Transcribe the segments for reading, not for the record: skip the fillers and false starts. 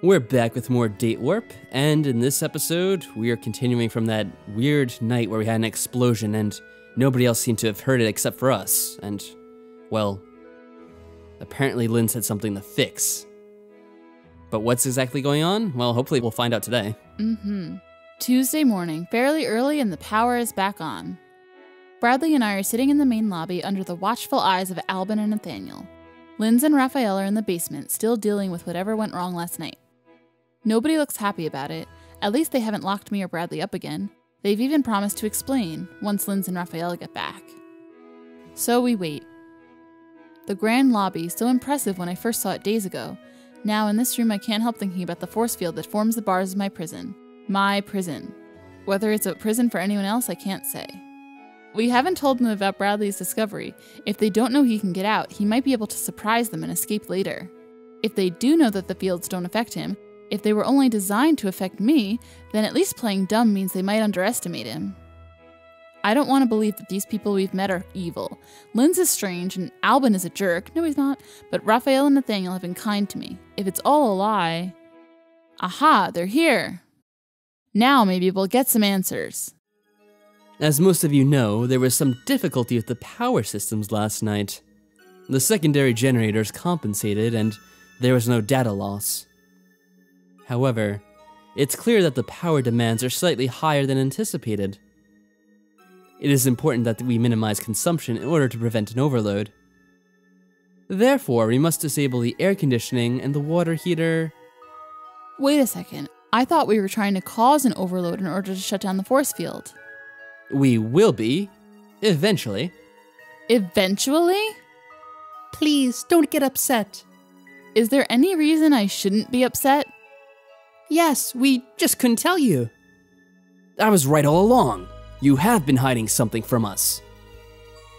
We're back with more Date Warp, and in this episode, we are continuing from that weird night where we had an explosion and nobody else seemed to have heard it except for us, and, well, apparently Lynn said something to fix. But what's exactly going on? Well, hopefully we'll find out today. Tuesday morning, fairly early, and the power is back on. Bradley and I are sitting in the main lobby under the watchful eyes of Albin and Nathaniel. Linz and Raphael are in the basement, still dealing with whatever went wrong last night. Nobody looks happy about it. At least they haven't locked me or Bradley up again. They've even promised to explain once Linz and Raphael get back. So we wait. The grand lobby, so impressive when I first saw it days ago. Now in this room I can't help thinking about the force field that forms the bars of my prison. My prison. Whether it's a prison for anyone else, I can't say. We haven't told them about Bradley's discovery. If they don't know he can get out, he might be able to surprise them and escape later. If they do know that the fields don't affect him, if they were only designed to affect me, then at least playing dumb means they might underestimate him. I don't want to believe that these people we've met are evil. Linz is strange and Albin is a jerk. No, he's not. But Raphael and Nathaniel have been kind to me. If it's all a lie... Aha, they're here. Now maybe we'll get some answers. As most of you know, there was some difficulty with the power systems last night. The secondary generators compensated and there was no data loss. However, it's clear that the power demands are slightly higher than anticipated. It is important that we minimize consumption in order to prevent an overload. Therefore, we must disable the air conditioning and the water heater. Wait a second. I thought we were trying to cause an overload in order to shut down the force field. We will be, eventually. Eventually? Please, don't get upset. Is there any reason I shouldn't be upset? Yes, we Just couldn't tell you. I was right all along. You have been hiding something from us.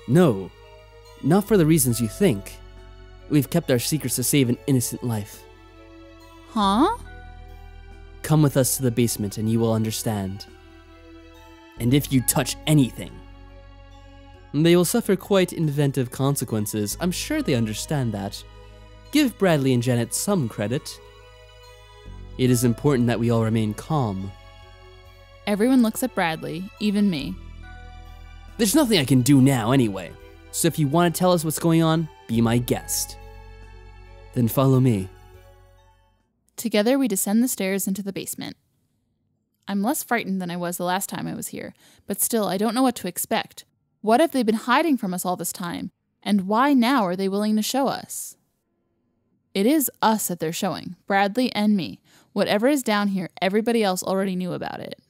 No, not for the reasons you think. We've kept our secrets to save an innocent life. Huh? Come with us to the basement and you will understand. And if you touch anything, they will suffer quite inventive consequences. I'm sure they understand that. Give Bradley and Janet some credit. It is important that we all remain calm. Everyone looks at Bradley, even me. There's nothing I can do now anyway, so if you want to tell us what's going on, be my guest. Then follow me. Together we descend the stairs into the basement. I'm less frightened than I was the last time I was here, but still I don't know what to expect. What have they been hiding from us all this time? And why now are they willing to show us? It is us that they're showing, Bradley and me. Whatever is down here, everybody else already knew about it.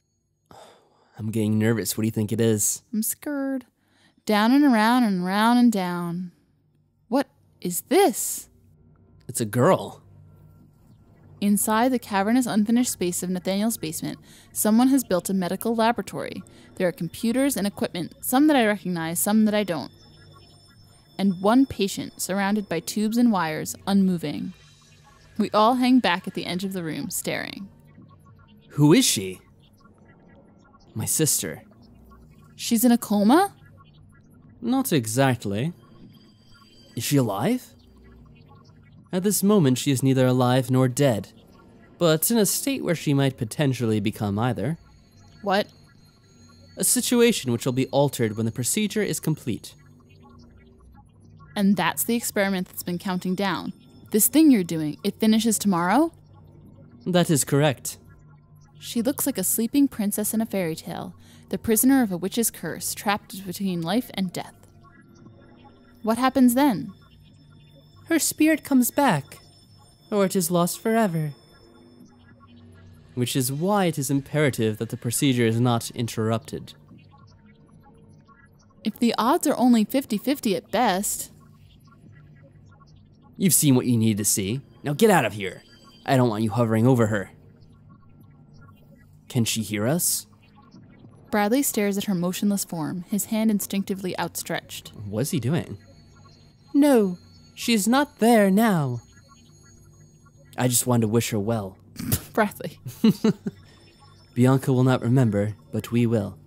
I'm getting nervous. What do you think it is? I'm scared. Down and around and round and down. What is this? It's a girl. Inside the cavernous unfinished space of Nathaniel's basement, someone has built a medical laboratory. There are computers and equipment, some that I recognize, some that I don't. And one patient, surrounded by tubes and wires, unmoving. We all hang back at the edge of the room, staring. Who is she? My sister. She's in a coma? Not exactly. Is she alive? At this moment, she is neither alive nor dead, but in a state where she might potentially become either. What? A situation which will be altered when the procedure is complete. And that's the experiment that's been counting down. This thing you're doing, it finishes tomorrow? That is correct. She looks like a sleeping princess in a fairy tale, the prisoner of a witch's curse, trapped between life and death. What happens then? Her spirit comes back, or it is lost forever. Which is why it is imperative that the procedure is not interrupted. If the odds are only 50-50 at best... You've seen what you need to see. Now get out of here. I don't want you hovering over her. Can she hear us? Bradley stares at her motionless form, his hand instinctively outstretched. What's he doing? No, she's not there now. I just wanted to wish her well. Bradley. Bianca will not remember, but we will.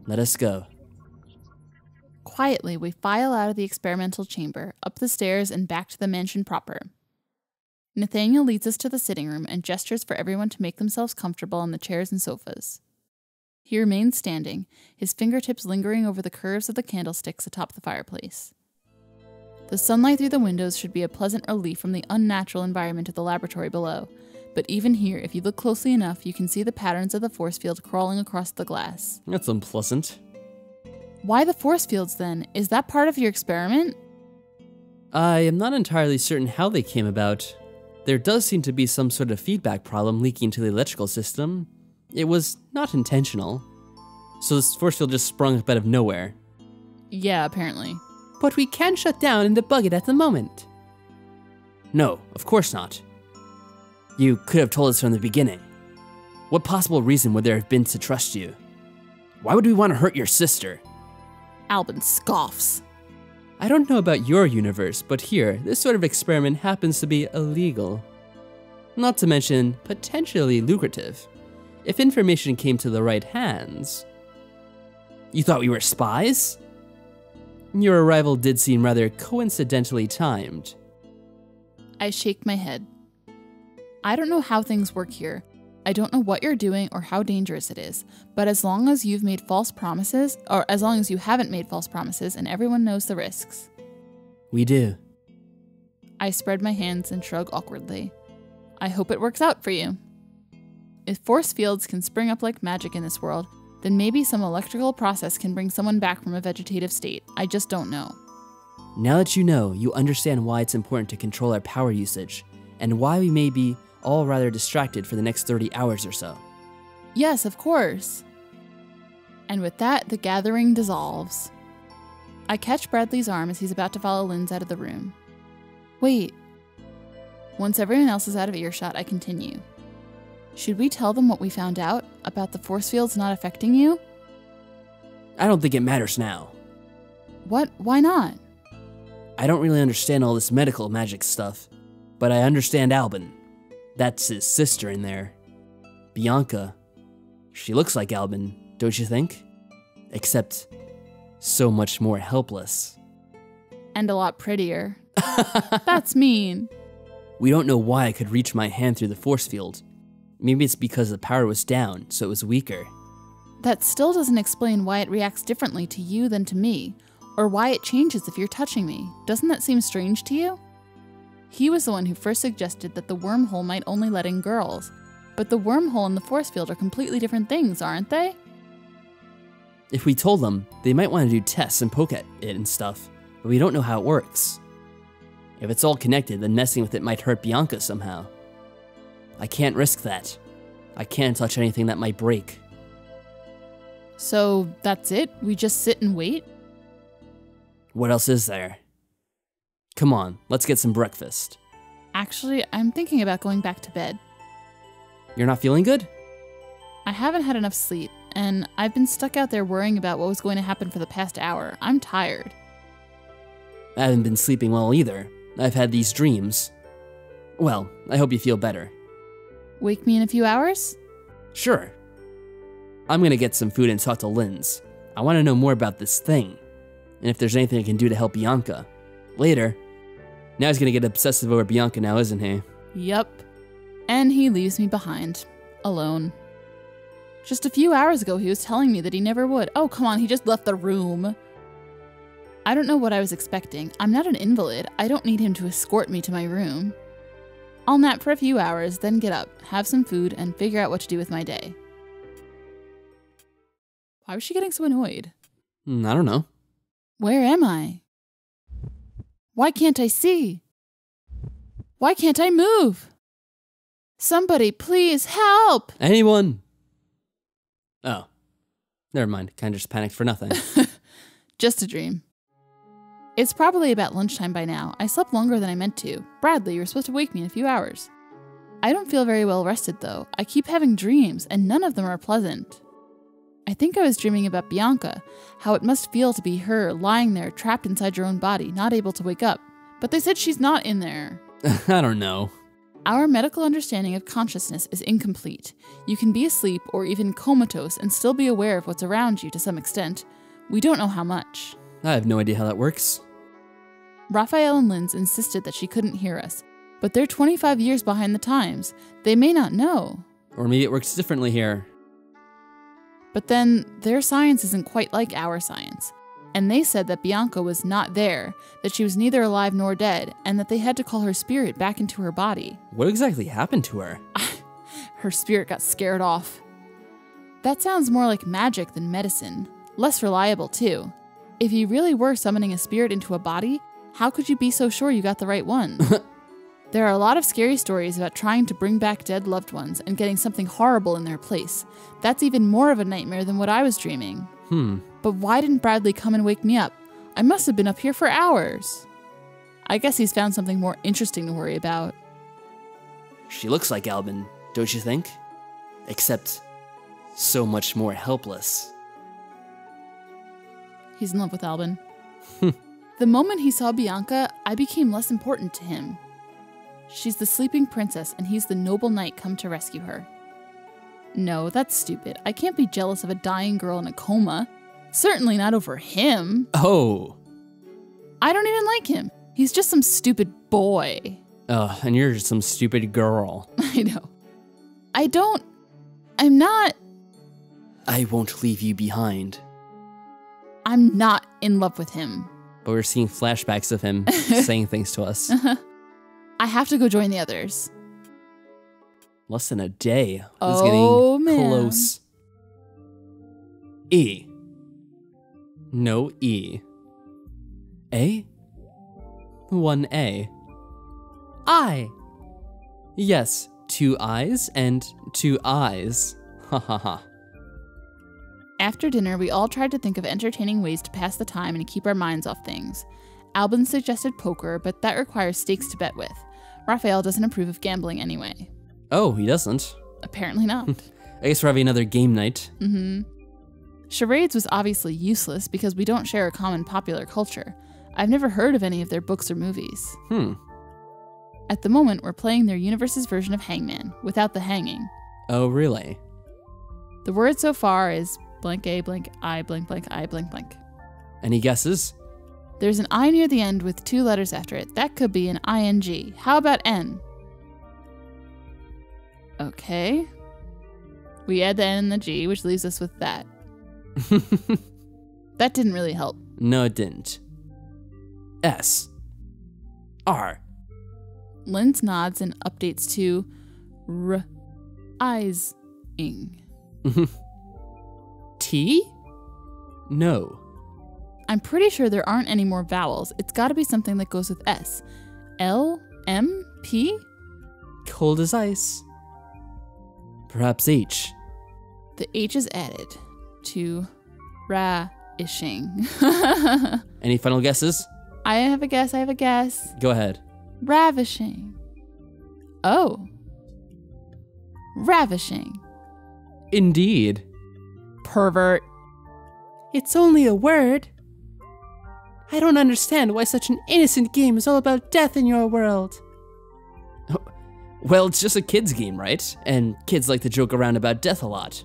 Let us go. Quietly, we file out of the experimental chamber, up the stairs and back to the mansion proper. Nathaniel leads us to the sitting room and gestures for everyone to make themselves comfortable on the chairs and sofas. He remains standing, his fingertips lingering over the curves of the candlesticks atop the fireplace. The sunlight through the windows should be a pleasant relief from the unnatural environment of the laboratory below, but even here, if you look closely enough, you can see the patterns of the force field crawling across the glass. That's unpleasant. Why the force fields, then? Is that part of your experiment? I am not entirely certain how they came about. There does seem to be some sort of feedback problem leaking to the electrical system. It was not intentional. So this force field just sprung up out of nowhere. Yeah, apparently. But we can shut down and debug it at the moment. No, of course not. You could have told us from the beginning. What possible reason would there have been to trust you? Why would we want to hurt your sister? Albin scoffs. I don't know about your universe, but here, this sort of experiment happens to be illegal. Not to mention, potentially lucrative. If information came to the right hands. You thought we were spies? Your arrival did seem rather coincidentally timed. I shake my head. I don't know how things work here. I don't know what you're doing or how dangerous it is, but as long as you've made false promises, or as long as you haven't made false promises and everyone knows the risks. We do. I spread my hands and shrug awkwardly. I hope it works out for you. If force fields can spring up like magic in this world, then maybe some electrical process can bring someone back from a vegetative state. I just don't know. Now that you know, you understand why it's important to control our power usage, and why we may be all rather distracted for the next 30 hours or so. Yes, of course. And with that, the gathering dissolves. I catch Bradley's arm as he's about to follow Linz out of the room. Wait. Once everyone else is out of earshot, I continue. Should we tell them what we found out about the force fields not affecting you? I don't think it matters now. What? Why not? I don't really understand all this medical magic stuff, but I understand Albin. That's his sister in there. Bianca. She looks like Albin, don't you think? Except so much more helpless. And a lot prettier. That's mean. We don't know why I could reach my hand through the force field. Maybe it's because the power was down, so it was weaker. That still doesn't explain why it reacts differently to you than to me, or why it changes if you're touching me. Doesn't that seem strange to you? He was the one who first suggested that the wormhole might only let in girls, but the wormhole and the force field are completely different things, aren't they? If we told them, they might want to do tests and poke at it and stuff, but we don't know how it works. If it's all connected, then messing with it might hurt Bianca somehow. I can't risk that. I can't touch anything that might break. So that's it? We just sit and wait? What else is there? Come on, let's get some breakfast. Actually, I'm thinking about going back to bed. You're not feeling good? I haven't had enough sleep, and I've been stuck out there worrying about what was going to happen for the past hour. I'm tired. I haven't been sleeping well either. I've had these dreams. Well, I hope you feel better. Wake me in a few hours? Sure. I'm gonna get some food and talk to Linz. I want to know more about this thing, and if there's anything I can do to help Bianca. Later. Now he's gonna get obsessive over Bianca now, isn't he? Yup. And he leaves me behind. Alone. Just a few hours ago, he was telling me that he never would. Oh, come on, he just left the room. I don't know what I was expecting. I'm not an invalid. I don't need him to escort me to my room. I'll nap for a few hours, then get up, have some food, and figure out what to do with my day. Why was she getting so annoyed? I don't know. Where am I? Why can't I see? Why can't I move? Somebody, please help! Anyone? Oh. Never mind. Kinda just panicked for nothing. Just a dream. It's probably about lunchtime by now. I slept longer than I meant to. Bradley, you were supposed to wake me in a few hours. I don't feel very well rested, though. I keep having dreams, and none of them are pleasant. I think I was dreaming about Bianca, how it must feel to be her, lying there, trapped inside your own body, not able to wake up. But they said she's not in there. I don't know. Our medical understanding of consciousness is incomplete. You can be asleep or even comatose and still be aware of what's around you to some extent. We don't know how much. I have no idea how that works. Raphael and Linz insisted that she couldn't hear us, But they're 25 years behind the times. They may not know. Or maybe it works differently here. But then, their science isn't quite like our science. And they said that Bianca was not there, that she was neither alive nor dead, and that they had to call her spirit back into her body. What exactly happened to her? Her spirit got scared off. That sounds more like magic than medicine. Less reliable, too. If you really were summoning a spirit into a body, how could you be so sure you got the right one? There are a lot of scary stories about trying to bring back dead loved ones and getting something horrible in their place. That's even more of a nightmare than what I was dreaming. But why didn't Bradley come and wake me up? I must have been up here for hours. I guess he's found something more interesting to worry about. She looks like Albin, don't you think? Except so much more helpless. He's in love with Albin. The moment he saw Bianca, I became less important to him. She's the sleeping princess, and he's the noble knight come to rescue her. No, that's stupid. I can't be jealous of a dying girl in a coma. Certainly not over him. Oh. I don't even like him. He's just some stupid boy. And you're just some stupid girl. I know. I'm not. I won't leave you behind. I'm not in love with him. But we're seeing flashbacks of him saying things to us. I have to go join the others. Less than a day. This is Oh, getting man. close. E. No E. A? 1A. I. Yes, 2 eyes and 2 eyes. Ha ha ha. After dinner, we all tried to think of entertaining ways to pass the time and keep our minds off things. Albin suggested poker, but that requires stakes to bet with. Raphael doesn't approve of gambling anyway. Oh, he doesn't. Apparently not. I guess we're having another game night. Charades was obviously useless because we don't share a common popular culture. I've never heard of any of their books or movies. At the moment, we're playing their universe's version of Hangman, without the hanging. Oh, really? The word so far is blank A, blank I, blank, blank I, blank, blank. Any guesses? There's an I near the end with 2 letters after it. That could be an ING. How about N? Okay. We add the N and the G, which leaves us with that. That didn't really help. No, it didn't. S. R. Linz nods and updates to eyes-ing. T? No. I'm pretty sure there aren't any more vowels. It's gotta be something that goes with S. L? M? P? Cold as ice. Perhaps H. The H is added to ra-ishing. Any final guesses? I have a guess. Go ahead. Ravishing. Oh. Ravishing. Indeed. Pervert. It's only a word. I don't understand why such an innocent game is all about death in your world. Well, it's just a kid's game, right? And kids like to joke around about death a lot.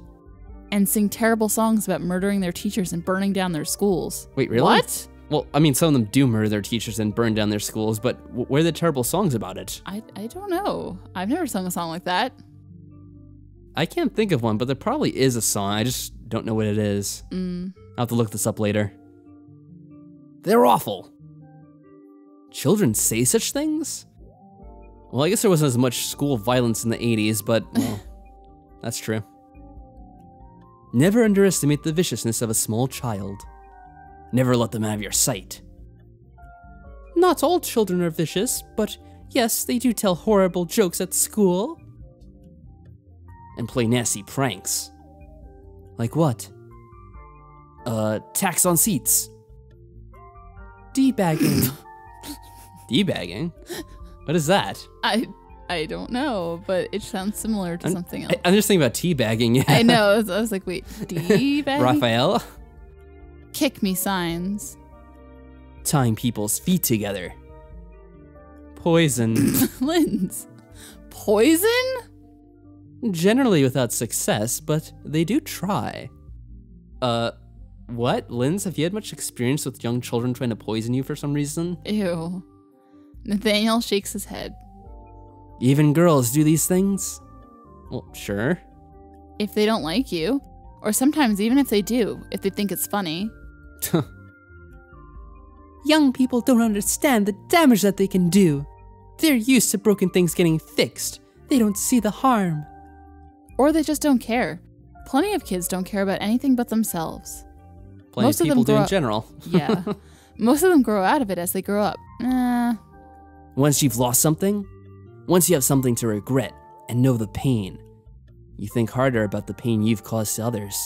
And sing terrible songs about murdering their teachers and burning down their schools. Wait, really? What? Well, I mean, some of them do murder their teachers and burn down their schools, but where are the terrible songs about it? I don't know. I've never sung a song like that. I can't think of one, but there probably is a song. I just don't know what it is. I'll have to look this up later. They're awful. Children say such things? Well, I guess there wasn't as much school violence in the 80s, but, well, that's true. Never underestimate the viciousness of a small child. Never let them have your sight. Not all children are vicious, but yes, they do tell horrible jokes at school. And play nasty pranks. Like what? Tax on seats. Debagging. Debagging? What is that? I don't know, but it sounds similar to something else. I'm just thinking about teabagging, yeah. I know. I was like, wait, debagging? Raphael? Kick me signs. Tying people's feet together. Poison. Linz. Poison? Generally without success, but they do try. What? Linz, have you had much experience with young children trying to poison you for some reason? Ew. Nathaniel shakes his head. Even girls do these things? Well, sure. If they don't like you. Or sometimes even if they do, if they think it's funny. Young people don't understand the damage that they can do. They're used to broken things getting fixed. They don't see the harm. Or they just don't care. Plenty of kids don't care about anything but themselves. Plenty of people do in general. Yeah. Most of them grow out of it as they grow up. Once you've lost something, once you have something to regret and know the pain, you think harder about the pain you've caused to others.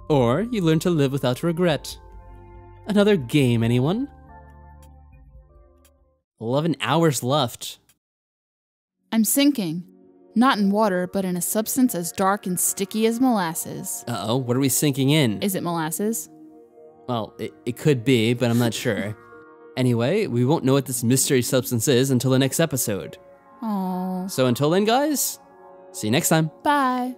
Or you learn to live without regret. Another game, anyone? 11 hours left. I'm sinking. Not in water, but in a substance as dark and sticky as molasses. Uh-oh, what are we sinking in? Is it molasses? Well, it could be, but I'm not sure. Anyway, we won't know what this mystery substance is until the next episode. Aww. So until then, guys, see you next time. Bye.